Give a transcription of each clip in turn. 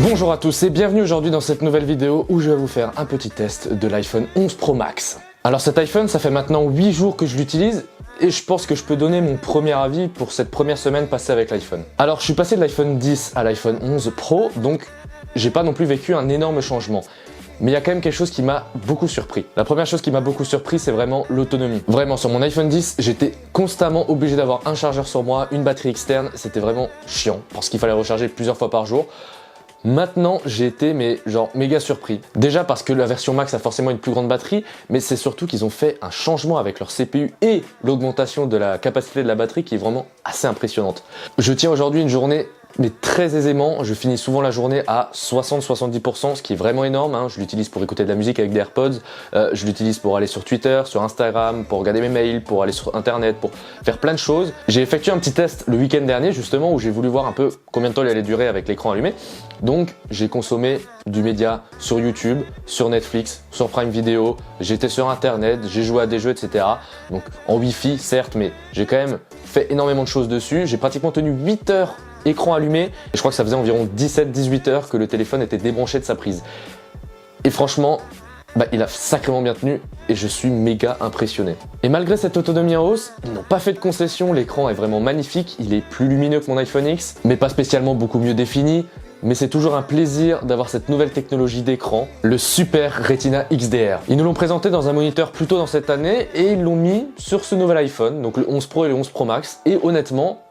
Bonjour à tous et bienvenue aujourd'hui dans cette nouvelle vidéo où je vais vous faire un petit test de l'iPhone 11 Pro Max. Alors cet iPhone, ça fait maintenant 8 jours que je l'utilise et je pense que je peux donner mon premier avis pour cette première semaine passée avec l'iPhone. Alors je suis passé de l'iPhone 10 à l'iPhone 11 Pro, donc j'ai pas non plus vécu un énorme changement. Mais il y a quand même quelque chose qui m'a beaucoup surpris. La première chose qui m'a beaucoup surpris, c'est vraiment l'autonomie. Vraiment, sur mon iPhone 10, j'étais constamment obligé d'avoir un chargeur sur moi, une batterie externe. C'était vraiment chiant parce qu'il fallait recharger plusieurs fois par jour. Maintenant, j'ai été méga surpris. Déjà parce que la version Max a forcément une plus grande batterie, mais c'est surtout qu'ils ont fait un changement avec leur CPU et l'augmentation de la capacité de la batterie qui est vraiment assez impressionnante. Je tiens aujourd'hui une journée mais très aisément, je finis souvent la journée à 60-70%, ce qui est vraiment énorme, hein. Je l'utilise pour écouter de la musique avec des AirPods, je l'utilise pour aller sur Twitter, sur Instagram, pour regarder mes mails, pour aller sur Internet, pour faire plein de choses. J'ai effectué un petit test le week-end dernier justement où j'ai voulu voir un peu combien de temps il allait durer avec l'écran allumé. Donc j'ai consommé du média sur YouTube, sur Netflix, sur Prime Video, j'étais sur Internet, j'ai joué à des jeux, etc. Donc en Wi-Fi certes, mais j'ai quand même fait énormément de choses dessus. J'ai pratiquement tenu 8 heures écran allumé, et je crois que ça faisait environ 17-18 heures que le téléphone était débranché de sa prise. Et franchement, il a sacrément bien tenu et je suis méga impressionné. Et malgré cette autonomie en hausse, ils n'ont pas fait de concession, l'écran est vraiment magnifique, il est plus lumineux que mon iPhone X, mais pas spécialement beaucoup mieux défini. Mais c'est toujours un plaisir d'avoir cette nouvelle technologie d'écran, le Super Retina XDR. Ils nous l'ont présenté dans un moniteur plus tôt dans cette année et ils l'ont mis sur ce nouvel iPhone, donc le 11 Pro et le 11 Pro Max, et honnêtement,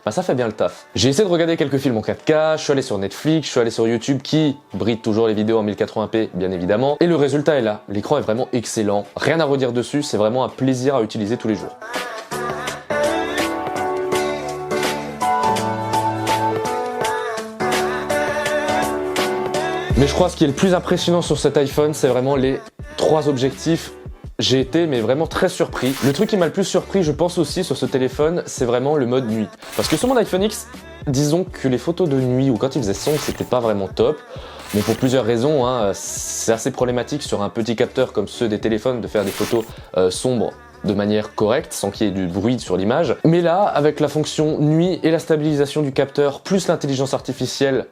ça fait bien le taf. J'ai essayé de regarder quelques films en 4K, je suis allé sur Netflix, je suis allé sur YouTube qui bride toujours les vidéos en 1080p bien évidemment, et le résultat est là. L'écran est vraiment excellent, rien à redire dessus, c'est vraiment un plaisir à utiliser tous les jours. Mais je crois que ce qui est le plus impressionnant sur cet iPhone, c'est vraiment les 3 objectifs. J'ai été vraiment très surpris. Le truc qui m'a le plus surpris, je pense aussi sur ce téléphone, c'est vraiment le mode nuit. Parce que sur mon iPhone X, disons que les photos de nuit ou quand il faisait sombre, c'était pas vraiment top. Mais pour plusieurs raisons, hein, c'est assez problématique sur un petit capteur comme ceux des téléphones de faire des photos sombres de manière correcte, sans qu'il y ait du bruit sur l'image. Mais là, avec la fonction nuit et la stabilisation du capteur, plus l'intelligence artificielle,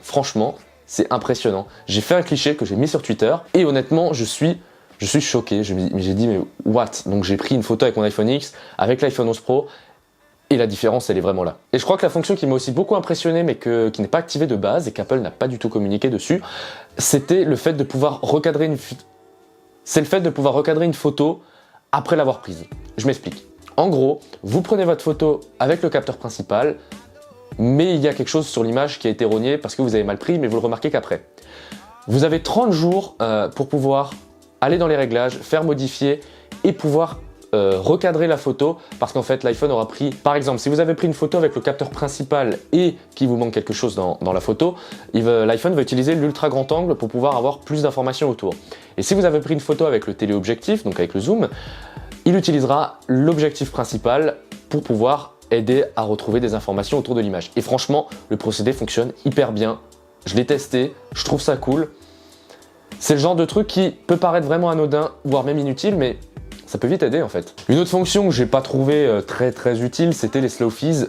franchement, c'est impressionnant. J'ai fait un cliché que j'ai mis sur Twitter et honnêtement, je suis choqué, j'ai dit mais what? Donc j'ai pris une photo avec mon iPhone X, avec l'iPhone 11 Pro, et la différence elle est vraiment là. Et je crois que la fonction qui m'a aussi beaucoup impressionné, mais qui n'est pas activée de base, et qu'Apple n'a pas du tout communiqué dessus, c'était le fait de pouvoir recadrer une photo après l'avoir prise. Je m'explique. En gros, vous prenez votre photo avec le capteur principal, mais il y a quelque chose sur l'image qui a été rogné parce que vous avez mal pris, mais vous le remarquez qu'après. Vous avez 30 jours pour pouvoir aller dans les réglages, faire modifier et pouvoir recadrer la photo parce qu'en fait l'iPhone aura pris, par exemple si vous avez pris une photo avec le capteur principal et qu'il vous manque quelque chose dans la photo, l'iPhone va utiliser l'ultra grand angle pour pouvoir avoir plus d'informations autour. Et si vous avez pris une photo avec le téléobjectif, donc avec le zoom, il utilisera l'objectif principal pour pouvoir aider à retrouver des informations autour de l'image. Et franchement, le procédé fonctionne hyper bien. Je l'ai testé, je trouve ça cool. C'est le genre de truc qui peut paraître vraiment anodin, voire même inutile, mais ça peut vite aider en fait. Une autre fonction que j'ai pas trouvé très utile, c'était les slow fees.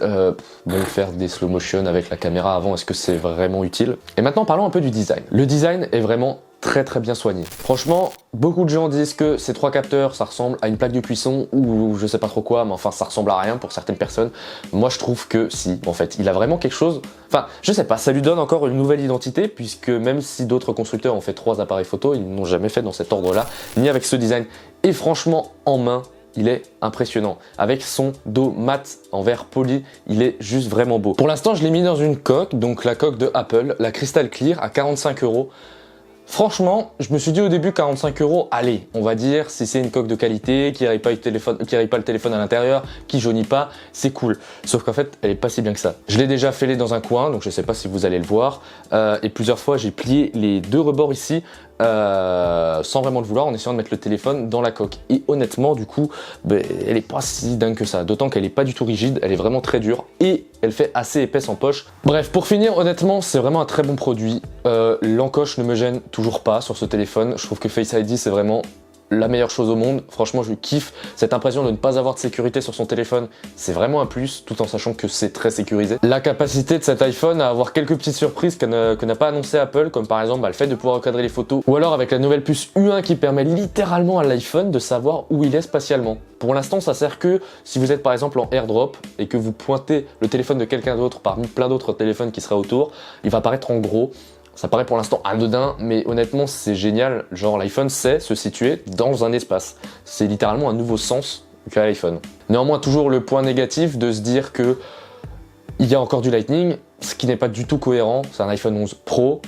Faire des slow motion avec la caméra avant, est-ce que c'est vraiment utile? Et maintenant parlons un peu du design. Le design est vraiment très bien soigné. Franchement, beaucoup de gens disent que ces 3 capteurs, ça ressemble à une plaque de cuisson ou je sais pas trop quoi, mais enfin ça ressemble à rien pour certaines personnes. Moi je trouve que si, en fait, il a vraiment quelque chose, enfin je sais pas, ça lui donne encore une nouvelle identité puisque même si d'autres constructeurs ont fait 3 appareils photo, ils n'ont jamais fait dans cet ordre-là, ni avec ce design. Et franchement, en main, il est impressionnant. Avec son dos mat en verre poli, il est juste vraiment beau. Pour l'instant, je l'ai mis dans une coque, donc la coque de Apple, la Crystal Clear à 45 €. Franchement, je me suis dit au début 45 €, allez, on va dire, si c'est une coque de qualité, qui raye pas le téléphone à l'intérieur, qui jaunit pas, c'est cool. Sauf qu'en fait, elle est pas si bien que ça. Je l'ai déjà fêlée dans un coin, donc je sais pas si vous allez le voir. Et plusieurs fois, j'ai plié les deux rebords ici, sans vraiment le vouloir, en essayant de mettre le téléphone dans la coque. Et honnêtement, du coup, elle est pas si dingue que ça. D'autant qu'elle est pas du tout rigide, elle est vraiment très dure et elle fait assez épaisse en poche. Bref, pour finir, honnêtement, c'est vraiment un très bon produit. L'encoche ne me gêne toujours pas sur ce téléphone. Je trouve que Face ID, c'est vraiment la meilleure chose au monde. Franchement, je kiffe cette impression de ne pas avoir de sécurité sur son téléphone. C'est vraiment un plus, tout en sachant que c'est très sécurisé. La capacité de cet iPhone à avoir quelques petites surprises que n'a pas annoncé Apple, comme par exemple le fait de pouvoir recadrer les photos, ou alors avec la nouvelle puce U1 qui permet littéralement à l'iPhone de savoir où il est spatialement. Pour l'instant, ça sert que si vous êtes par exemple en AirDrop et que vous pointez le téléphone de quelqu'un d'autre parmi plein d'autres téléphones qui seraient autour, il va apparaître en gros. Ça paraît pour l'instant anodin, mais honnêtement, c'est génial. Genre, l'iPhone sait se situer dans un espace. C'est littéralement un nouveau sens qu'a l'iPhone. Néanmoins, toujours le point négatif de se dire que il y a encore du Lightning, ce qui n'est pas du tout cohérent. C'est un iPhone 11 Pro.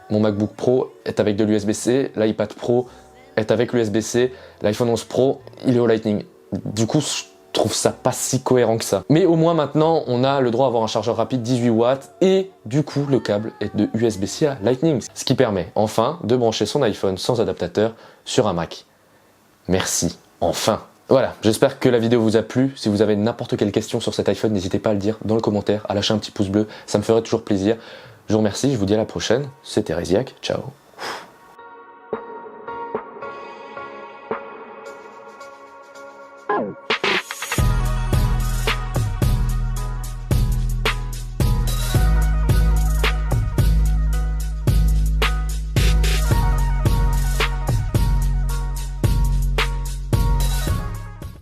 Mon MacBook Pro est avec de l'USB-C. L'iPad Pro est avec l'USB-C. L'iPhone 11 Pro, il est au Lightning. Du coup, je trouve ça pas si cohérent que ça. Mais au moins maintenant, on a le droit d'avoir un chargeur rapide 18 watts et du coup, le câble est de USB-C à Lightning. Ce qui permet enfin de brancher son iPhone sans adaptateur sur un Mac. Merci, enfin. Voilà, j'espère que la vidéo vous a plu. Si vous avez n'importe quelle question sur cet iPhone, n'hésitez pas à le dire dans le commentaire, à lâcher un petit pouce bleu, ça me ferait toujours plaisir. Je vous remercie, je vous dis à la prochaine. C'était Résiac, ciao.